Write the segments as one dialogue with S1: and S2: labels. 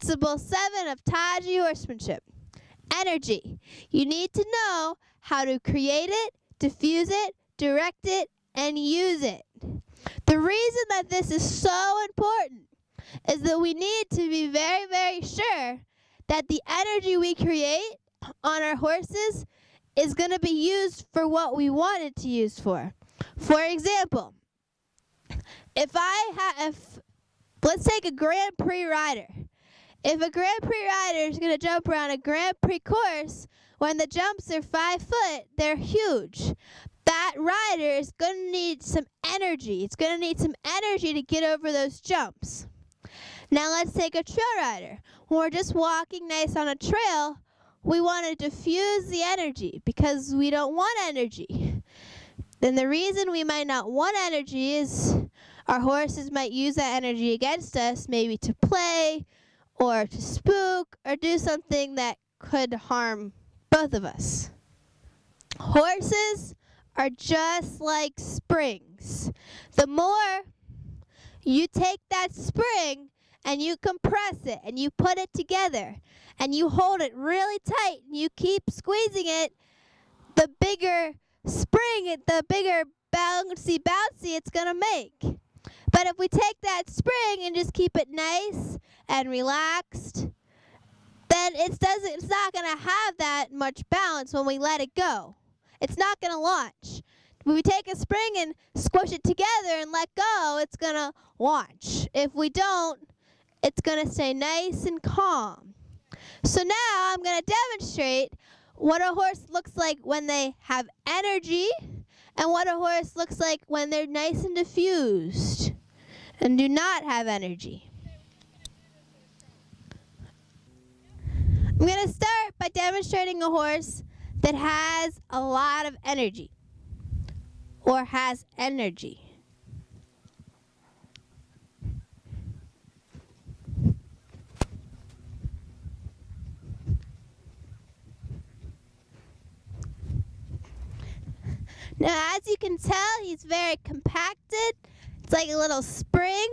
S1: Principle 7 of Taiji horsemanship. Energy. You need to know how to create it, diffuse it, direct it, and use it. The reason that this is so important is that we need to be very, very sure that the energy we create on our horses is going to be used for what we want it to use for. For example, if let's take a Grand Prix rider. If a Grand Prix rider is going to jump around a Grand Prix course, when the jumps are 5 foot, they're huge. That rider is going to need some energy. It's going to need some energy to get over those jumps. Now let's take a trail rider. When we're just walking nice on a trail, we want to diffuse the energy because we don't want energy. Then the reason we might not want energy is our horses might use that energy against us, maybe to play or to spook or do something that could harm both of us. Horses are just like springs. The more you take that spring and you compress it and you put it together and you hold it really tight and you keep squeezing it, the bigger spring, the bigger bouncy it's gonna make. But if we take that spring and just keep it nice and relaxed, then it's not gonna have that much balance when we let it go. It's not gonna launch. When we take a spring and squish it together and let go, it's gonna launch. If we don't, it's gonna stay nice and calm. So now I'm gonna demonstrate what a horse looks like when they have energy and what a horse looks like when they're nice and diffused and do not have energy. I'm going to start by demonstrating a horse that has a lot of energy or has energy. Now, as you can tell, he's very compacted. It's like a little spring.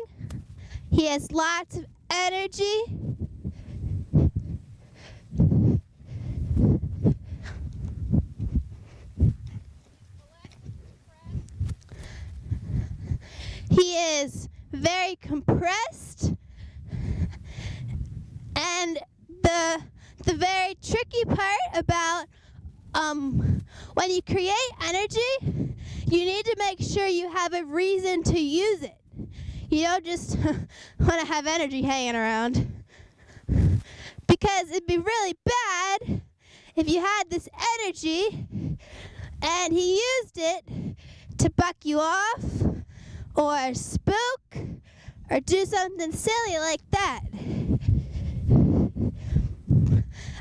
S1: He has lots of energy. He is very compressed. And the very tricky part about when you create energy, you need to make sure you have a reason to use it. You don't just want to have energy hanging around. Because it'd be really bad if you had this energy and he used it to buck you off or spook or do something silly like that.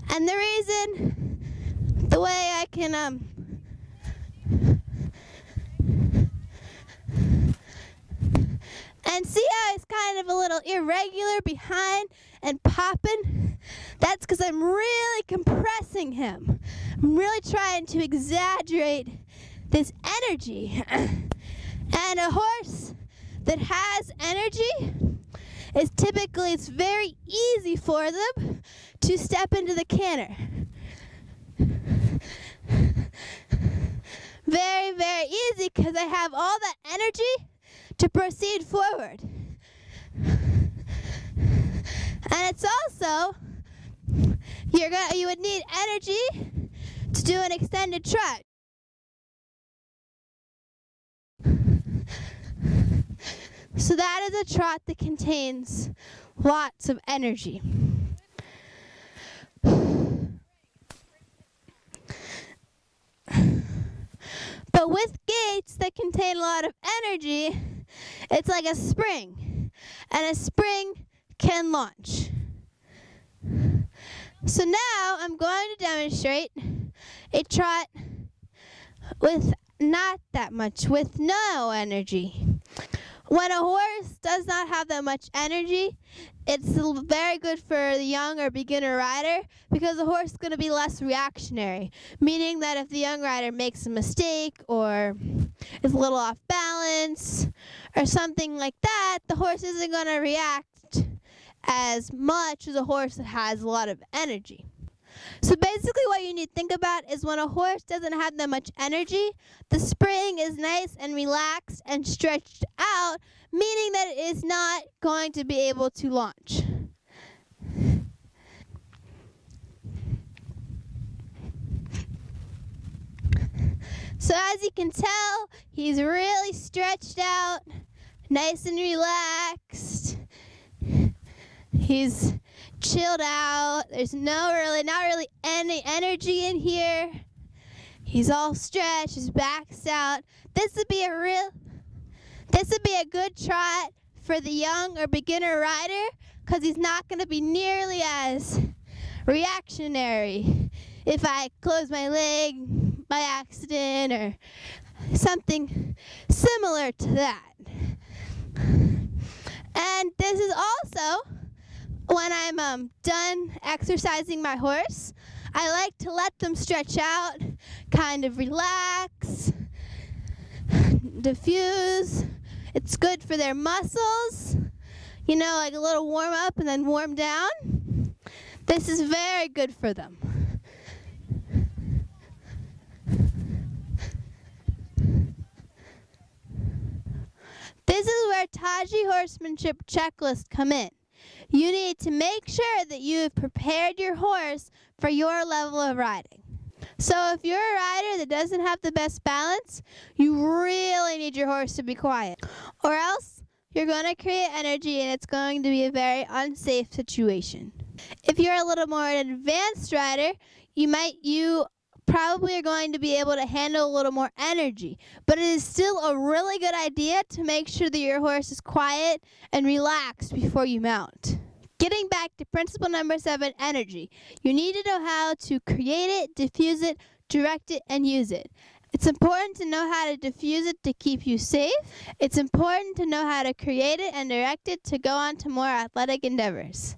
S1: And the reason, the way I can and see how it's kind of a little irregular behind and popping? That's because I'm really compressing him. I'm really trying to exaggerate this energy. And a horse that has energy is typically, it's very easy for them to step into the canter. Very, very easy because I have all that energy to proceed forward. And it's also, you would need energy to do an extended trot. So that is a trot that contains lots of energy. But with gaits that contain a lot of energy, it's like a spring, and a spring can launch. So now I'm going to demonstrate a trot with not that much, with no energy. When a horse does not have that much energy, it's very good for the young or beginner rider because the horse is going to be less reactionary, meaning that if the young rider makes a mistake or is a little off balance or something like that, the horse isn't going to react as much as a horse that has a lot of energy. So basically what you need to think about is when a horse doesn't have that much energy, the spring is nice and relaxed and stretched out, meaning that it is not going to be able to launch. So as you can tell, he's really stretched out, nice and relaxed. He's chilled out. There's not really any energy in here. He's all stretched, his back's out. This would be a good trot for the young or beginner rider, because he's not going to be nearly as reactionary if I close my leg by accident or something similar to that. And this is also when I'm done exercising my horse. I like to let them stretch out, kind of relax, diffuse. It's good for their muscles, you know, like a little warm up and then warm down. This is very good for them. This is where Taiji horsemanship checklists come in. You need to make sure that you have prepared your horse for your level of riding. So if you're a rider that doesn't have the best balance, you really need your horse to be quiet, or else you're going to create energy and it's going to be a very unsafe situation. If you're a little more an advanced rider, you probably are going to be able to handle a little more energy, but it is still a really good idea to make sure that your horse is quiet and relaxed before you mount. Getting back to principle number 7, energy. You need to know how to create it, diffuse it, direct it, and use it. It's important to know how to diffuse it to keep you safe. It's important to know how to create it and direct it to go on to more athletic endeavors.